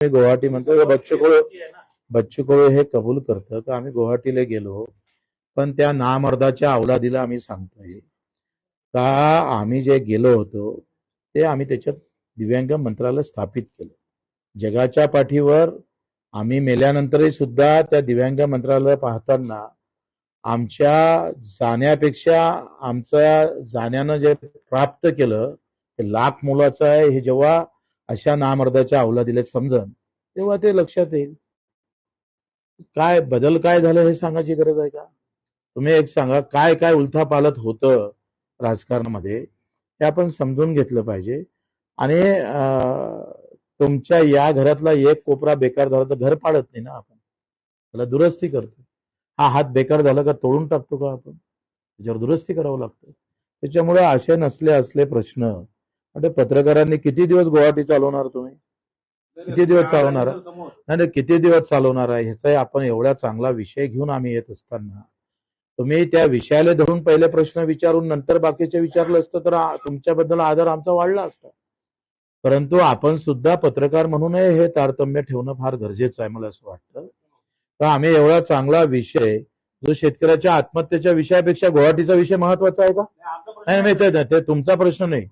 मी गुवाहाटी म्हणतो, बच्चू कडू हे कबूल करतं का आम्ही गुवाहाटीला गेलो, पण त्या नामर्दाच्या अवलादीला आम्ही सांगतोय का आम्ही जे गेलो होतो ते आम्ही त्याच्यात दिव्यांग मंत्रालय स्थापित केलं. जगाच्या पाठीवर आम्ही मेल्यानंतरही सुद्धा त्या दिव्यांग मंत्रालय पाहताना आमच्या जाण्यापेक्षा आमच्या जाण्यानं जे प्राप्त केलं ते लाख मोलाचं आहे. हे जेव्हा अशा नामर्दाच्या अवलादीला समजन तेव्हा ते लक्षात येईल. काय बदल काय झालं हे सांगायची गरज आहे का? तुम्ही एक सांगा, काय काय उलथापालथ होतं राजकारणामध्ये हे आपण समजून घेतलं पाहिजे. आणि तुमच्या या घरातला एक कोपरा बेकार झाला तर घर पाडत नाही ना आपण, त्याला दुरुस्ती करतो. हा हात बेकार झाला का तोडून टाकतो का आपण? त्याच्यावर दुरुस्ती करावं लागतं. त्याच्यामुळे असे नसले असले प्रश्न म्हणजे पत्रकारांनी किती दिवस गुवाहाटी चालवणार? तुम्ही किती दिवस चालवणार? नाही किती दिवस चालवणार आहे ह्याचा आपण एवढा चांगला विषय घेऊन आम्ही येत असताना तुम्ही त्या विषयाला धरून पहिले प्रश्न विचारून नंतर बाकीचे विचारलं असतं तर तुमच्याबद्दल आदर आमचा वाढला असता. परंतु आपण सुद्धा पत्रकार म्हणून हे तारतम्य ठेवणं फार गरजेचं आहे. मला असं वाटतं तर आम्ही एवढा चांगला विषय जो शेतकऱ्याच्या आत्महत्येच्या विषयापेक्षा गुवाहाटीचा विषय महत्वाचा आहे का? नाही ते तुमचा प्रश्न नाही.